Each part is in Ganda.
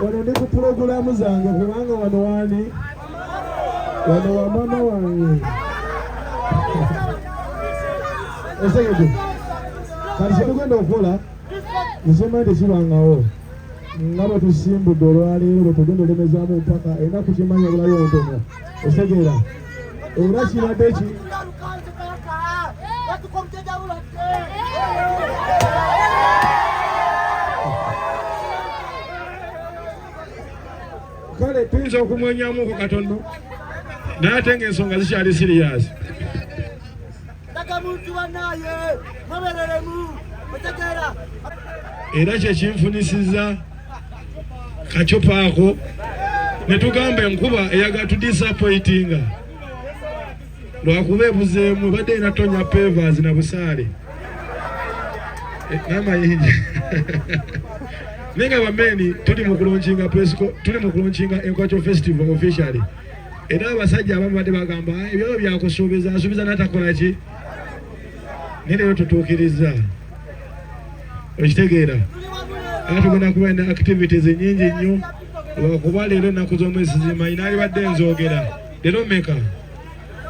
Wano ndi ku pulogulaamu zange kubanga wano wani wano wa mama wange esegede kati kyetugenda okukola nsoma tekibangawo nga bwe tusimbudde olwaleero bwe tugenda olemezaamu mpaka enaku kimanya obulayo ntono osegeera era kibadde ki kale tuyinza okumwenyamuko katono naye ate ng'ensonga zikyali siriyasi era kyekinfunisizza kacupa ako ne tugamba enkuba eyagala tudisappointinga lwakuba ebuzeemu ebadde inatonya pevers na busaale n'amayinja Nenga bameni tuli mu kulonkinga Nkwacho festival officially. Era abasajja abamu badde bagamba ebyo byakusuubiza asuubiza n'atakola ki. Nere tutuukiriza. Okitegeera. Tugenda kuba na activities nyingi nnyo. Lwakuba leero ennaku z'omwezi zima inaali badde nzoogera. Leero meka.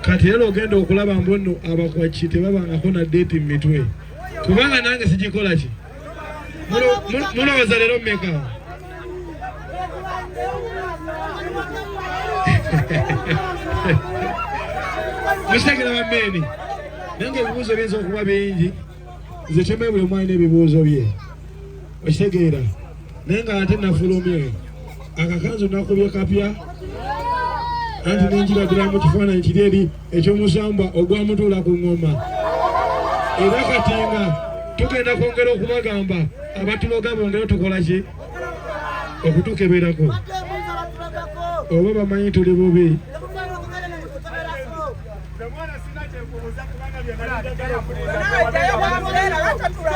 Kati leero ogenda okulaba mbonno abakwaki tebabangako na date mu mitwe. Kubanga nange sigikola ki. Mulowooza leero meka? Mukitegera bammeeni. Nange ebibuuzo biyinza okuba bingi. Nze temwe buli omu alina ebibuuzo bye. Okitegeera. Naye nga ate nafulumye. Akakanzu nakubye kapya. Anti nenjiragira mu kifaananyi kiri eri ekyomusamba ogwamutuula ku ngoma. Era kati nga tugenda kwongera okubagamba abatuloga bongera tukola ki? Okutukeberako. Oba bamanyi tuli bubi.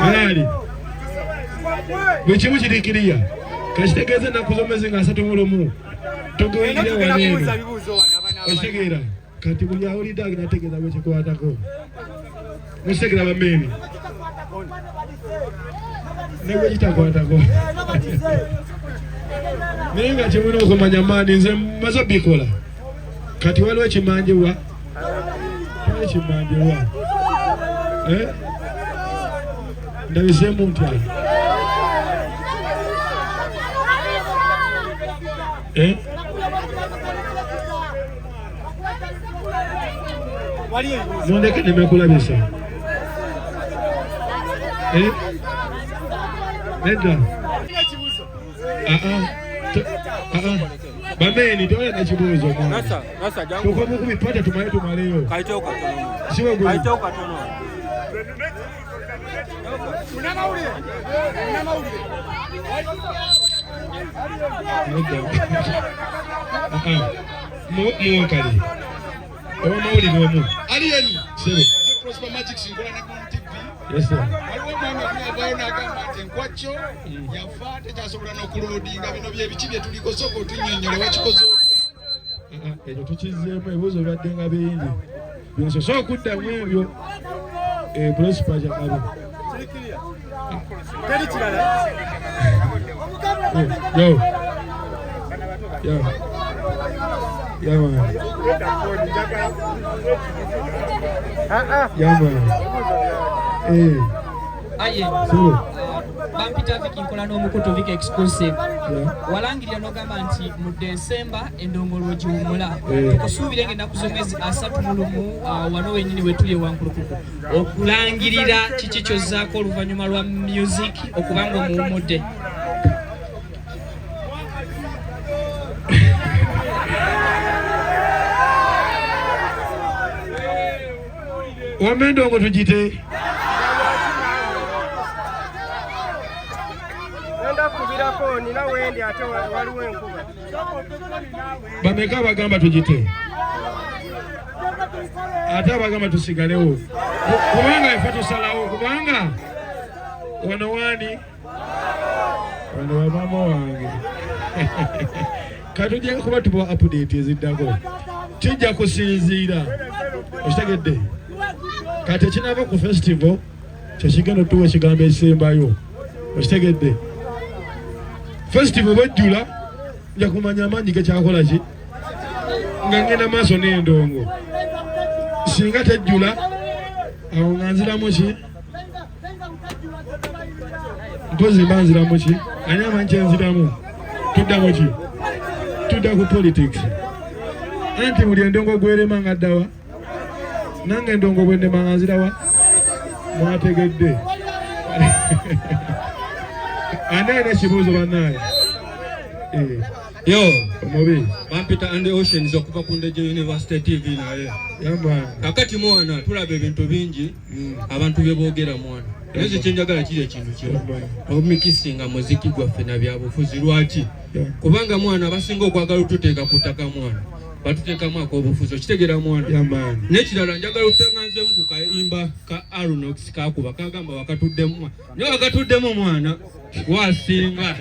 Alali. Bwekimu kirikiriya. Kakitegeeza ennaku z'omwezi nga 31. Tuguyingira waneeno. Okitegeera. Kati buli awulidde agenda ategeeza bwekikwatako. Mukitegera bammeeni. Nebwe kitakwatako. Naye nga kimuna okumanya maani nze maze bikola. Kati waliwo ekimanjibwa. Waliwo ekimanjibwa. Ndabiseemu ntya. Nondeke nimekulabisa. Nenda. Bameni tola na kibuuzo mwana. Nasa jangu. Tuko muku bipata tumaye tumaleyo. Kaitoka tono. Siwe gwe. Kaitoka tono. Unama uli. Muokali. Owa mauli mwomu. Aliyeni. Sebe. Prosper Magic singola na kwa TV. Yes sir. Waliwo mwana kuna agamba ati Nkwacho yafa techasobola n'okulodinga bino bye biki bye tuliko soko tunnyonnyole wakikoze otya. Ekyo tukizzeemu ebibuuzo byaddenga bingi. Byonso so okuddamu ebyo. Prosper Jakabi. Teri kirala. Yo. Bampita Viki nkola n'omukutu Viki exclusive. Walangirira n'ogamba nti mu December endongolo giwumula. Tukusuubire ng'ennaku z'omwezi 31 wano wennyini we tuli Wankulukuku. Okulangirira kiki ky'ozzaako oluvannyuma lwa music okuba ng'omuwummudde? Wamendongo tujite. Bameka bagamba tujite. Ate bagamba tusigalewo. Kubanga ife tusalawo kubanga wano mama wange. Katujja kuba tuba update eziddako. Tujja kusinziira. Okitegedde? Kati kinava ku festival kyekigenda tuwa ekigambo ekisembayo. Okitegedde? Festival bajjula nja kumanya amaanyi gekyakola ki nga ngenda maaso n'endongo. Singa tejjula awo nga nziramu ki mpozi mba nziramu ki ani amanyi kyenziramu tuddamu ki tudda ku politics anti buli endongo gwerema nga ddawa nange endongo bwendema nga nzirawa mwategedde. Anaye kibuuzo bannaaye. Yo, omubi Bampita and the Oceans okuva ku Ndejje University TV naye. Kakati mwana tulaba ebintu bingi abantu bye boogera mwana. Naye kyenjagala kiri ekintu kino. Omumikisinga muziki gwaffe na byabufuzi lwaki? Kubanga mwana abasinga okwagala otuteeka ku ttaka mwana. Batuteekamu ak'obufuzi okitegera mwana. N'ekirala njagala otuteŋŋanzemu ku kayimba ka Arunox kakuba kagamba wakatuddemu. Naye wakatuddemu mwana wasinga.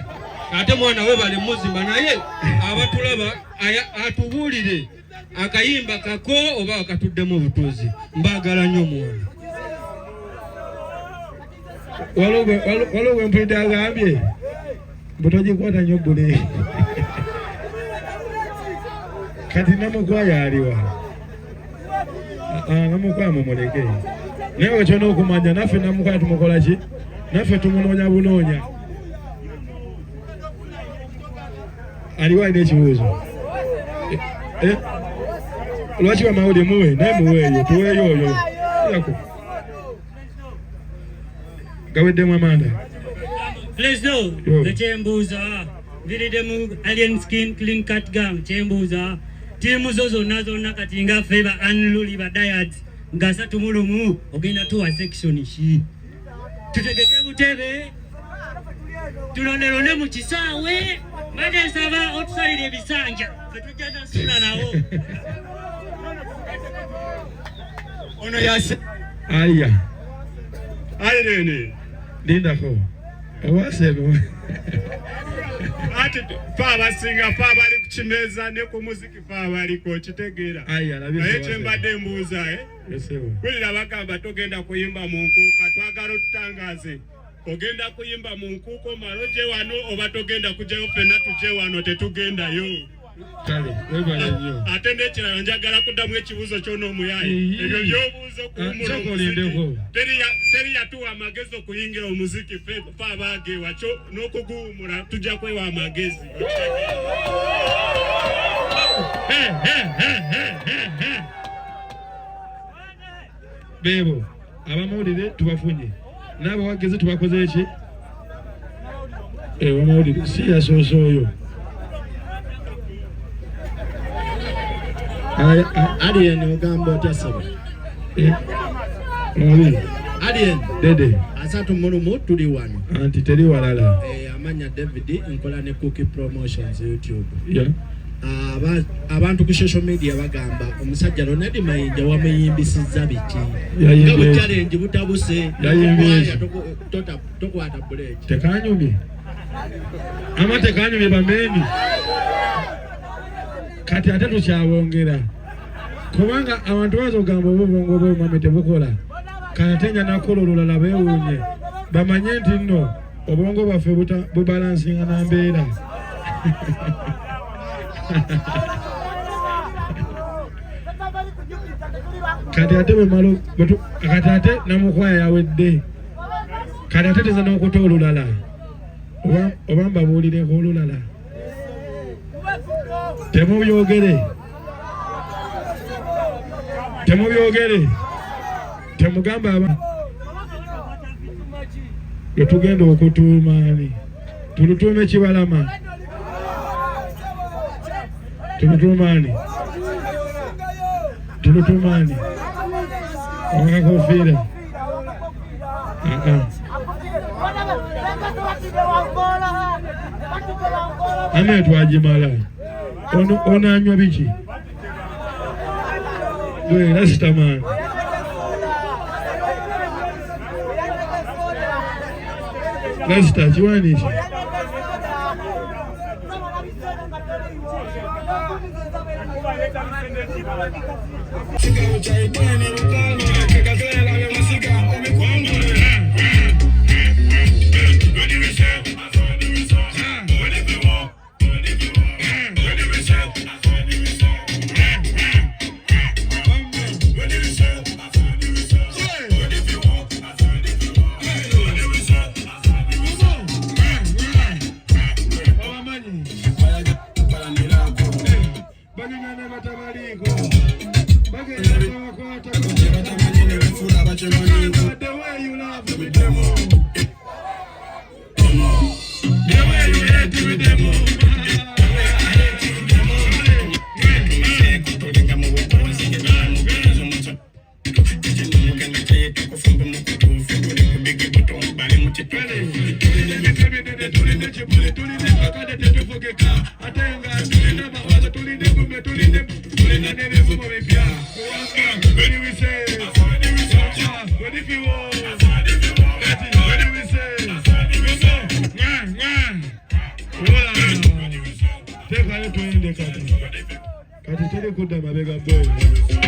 Ate mwana we bali muzimba naye abatulaba atubuulire akayimba kako oba wakatuddemu obutuuzi. Mbagala nnyo mwana. Waliwo mpulidde agambye butogikwata nnyo bbule. Kati namukwaya aliwa. Namukwaya mumuleke. Naye wekyona okumanya naffe namukwaya tumukola ki? Naffe tumunoonya bunoonya. Aliwa alina ekibuuzo. Lwaki bamawulire muwe naye muweeyo tuweeyo oyo. Gaweddemu amanda. Please the Chembuza. Viridemu Alien Skin Clean Cut Gang Chembuza. Timu zonna kati nga favor unruly ba diet nga 3 mulumu ogenda tuwa section shi. Tutegeke butebe. Tulonelone mu kisaawe. Made sava outside ebisanja. Fetujja sula nawo. Ono yase. Aya. Ayirene. Lindako. Owasebo. Ati fa basinga fa bali kuchimeza ne ku muziki fa bali ko kitegeera. Aya labyo. Naye kyembadde mbuuza Yesebo. Kulira bagamba togenda kuyimba mu nkuuka twagala otutangaze. Ogenda kuyimba mu nkuuko maloje wano oba togenda kujayo fena tuje wano tetugendayo. Kale, webale nnyo. Ate n'ekirala njagala kuddamu ekibuuzo ky'onoomuyaye. Ebyo by'obuuza okuwummula omuziki. Teri yatuwa amagezi okuyingira omuziki fe abaageewa kyo n'okuguwummula tujja kwewa amagezi. Bebo, abamawulire tubafunye. N'abawagezi tubakoze ki? Bamawulire si yasoosa oyo. Alien ogamba otya saba. Alien Dede. 3 mulumu tuli wano. Anti teri walala. Amanya David nkola ne Cookie Promotions YouTube. Abantu ku social media bagamba omusajja Ronald Mayinja wamuyimbisizza biki. Yayimbe challenge butabuse. Yayimbe tokwata break. Tekanyumye. Ama tekanyumye bameni. Kati ate tukyawongera. Kubanga abantu bazogamba obubongo obw'omwami tebukola. Kanatenya nakola olulala beewuunye. Bamanye nti nno obwongo bwaffe bubalansinga na mbeera. Kati ate bwe malo kati ate namukwaya yawedde. Kati ate teza n'okuta olulala. Oba mbabuulireko olulala. Temubyogere. Temugamba aba. Tugenda okutuuma ani? Tulutuume Kibalama. Tulutuuma ani? Wakakofiira. Ane twagimala. Ono anywa biki? Gwe Rastaman. Rasta kiwanisha. Kati tuli kudda mabega boy.